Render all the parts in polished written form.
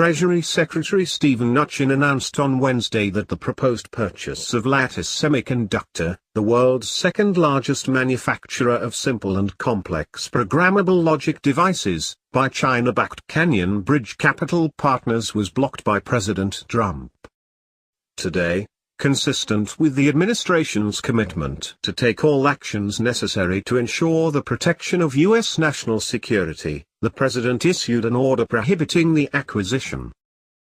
Treasury Secretary Steven Mnuchin announced on Wednesday that the proposed purchase of Lattice Semiconductor, the world's second-largest manufacturer of simple and complex programmable logic devices, by China-backed Canyon Bridge Capital Partners was blocked by President Trump. Today, consistent with the administration's commitment to take all actions necessary to ensure the protection of U.S. national security, the president issued an order prohibiting the acquisition.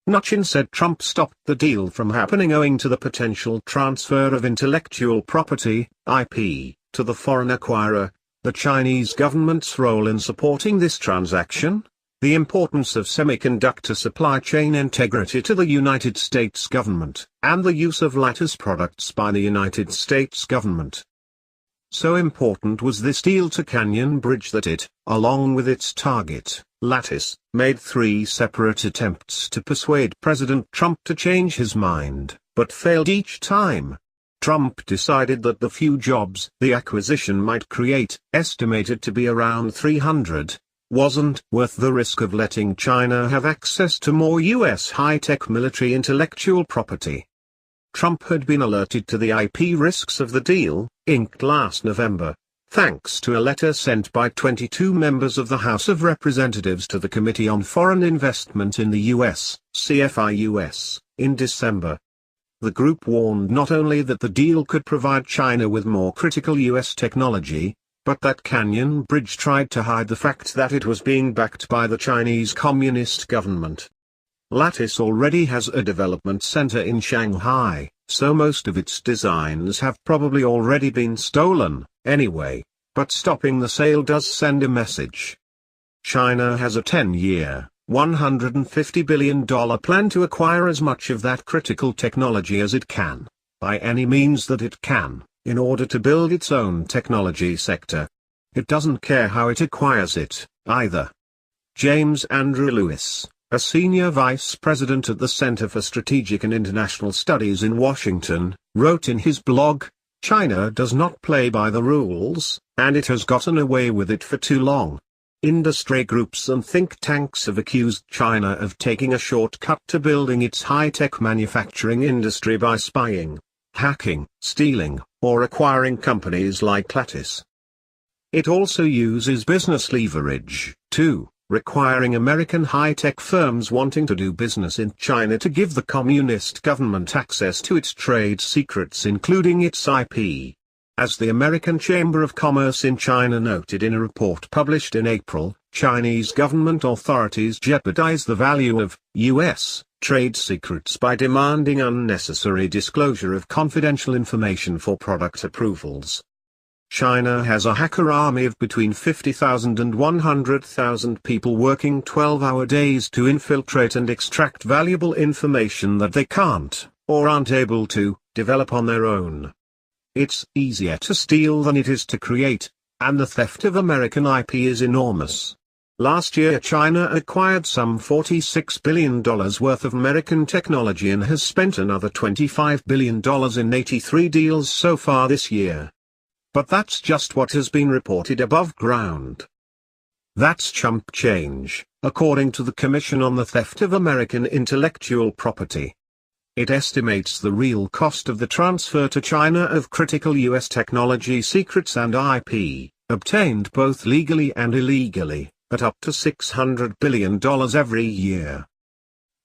Mnuchin said Trump stopped the deal from happening owing to the potential transfer of intellectual property, IP, to the foreign acquirer, the Chinese government's role in supporting this transaction, the importance of semiconductor supply chain integrity to the United States government, and the use of Lattice products by the United States government. So important was this deal to Canyon Bridge that it, along with its target, Lattice, made 3 separate attempts to persuade President Trump to change his mind, but failed each time. Trump decided that the few jobs the acquisition might create, estimated to be around 300, wasn't worth the risk of letting China have access to more U.S. high-tech military intellectual property. Trump had been alerted to the IP risks of the deal, inked last November, thanks to a letter sent by 22 members of the House of Representatives to the Committee on Foreign Investment in the U.S., CFI-US, in December. The group warned not only that the deal could provide China with more critical U.S. technology, but that Canyon Bridge tried to hide the fact that it was being backed by the Chinese Communist government. Lattice already has a development center in Shanghai, so most of its designs have probably already been stolen, anyway, but stopping the sale does send a message. China has a 10-year, $150 billion plan to acquire as much of that critical technology as it can, by any means that it can, in order to build its own technology sector. It doesn't care how it acquires it, either. James Andrew Lewis, a senior vice president at the Center for Strategic and International Studies in Washington, wrote in his blog, "China does not play by the rules, and it has gotten away with it for too long. Industry groups and think tanks have accused China of taking a shortcut to building its high-tech manufacturing industry by spying, hacking, stealing, or acquiring companies like Lattice. It also uses business leverage, too, requiring American high-tech firms wanting to do business in China to give the communist government access to its trade secrets including its IP. As the American Chamber of Commerce in China noted in a report published in April, Chinese government authorities jeopardize the value of U.S. trade secrets by demanding unnecessary disclosure of confidential information for product approvals. China has a hacker army of between 50,000 and 100,000 people working 12-hour days to infiltrate and extract valuable information that they can't, or aren't able to, develop on their own. It's easier to steal than it is to create, and the theft of American IP is enormous. Last year China acquired some $46 billion worth of American technology and has spent another $25 billion in 83 deals so far this year. But that's just what has been reported above ground. That's chump change, according to the Commission on the Theft of American Intellectual Property. It estimates the real cost of the transfer to China of critical U.S. technology secrets and IP, obtained both legally and illegally, at up to $600 billion every year.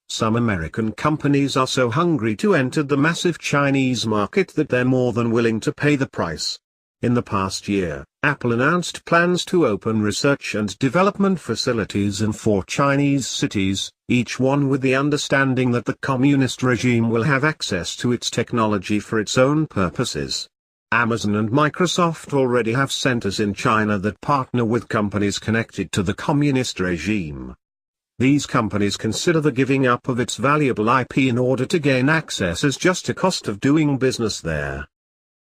Some American companies are so hungry to enter the massive Chinese market that they're more than willing to pay the price. In the past year, Apple announced plans to open research and development facilities in 4 Chinese cities, each one with the understanding that the communist regime will have access to its technology for its own purposes. Amazon and Microsoft already have centers in China that partner with companies connected to the communist regime. These companies consider the giving up of its valuable IP in order to gain access as just a cost of doing business there.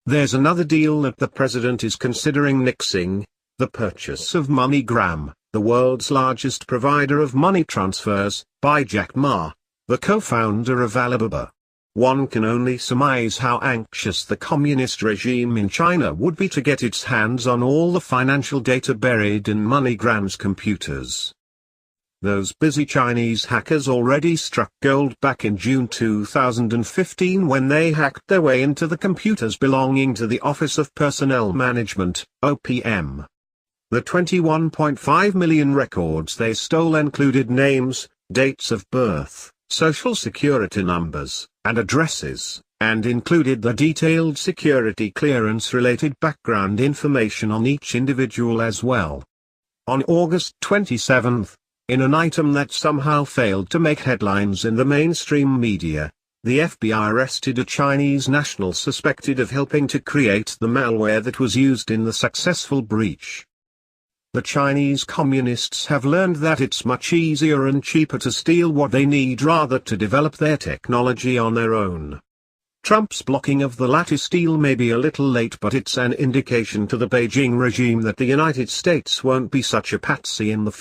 There's another deal that the president is considering nixing, the purchase of MoneyGram, the world's largest provider of money transfers, by Jack Ma, the co-founder of Alibaba. One can only surmise how anxious the communist regime in China would be to get its hands on all the financial data buried in MoneyGram's computers. Those busy Chinese hackers already struck gold back in June 2015 when they hacked their way into the computers belonging to the Office of Personnel Management, OPM. The 21.5 million records they stole included names, dates of birth, social security numbers, and addresses, and included the detailed security clearance-related background information on each individual as well. On August 27, in an item that somehow failed to make headlines in the mainstream media, the FBI arrested a Chinese national suspected of helping to create the malware that was used in the successful breach. The Chinese communists have learned that it's much easier and cheaper to steal what they need rather to develop their technology on their own. Trump's blocking of the lattice deal may be a little late, but it's an indication to the Beijing regime that the United States won't be such a patsy in the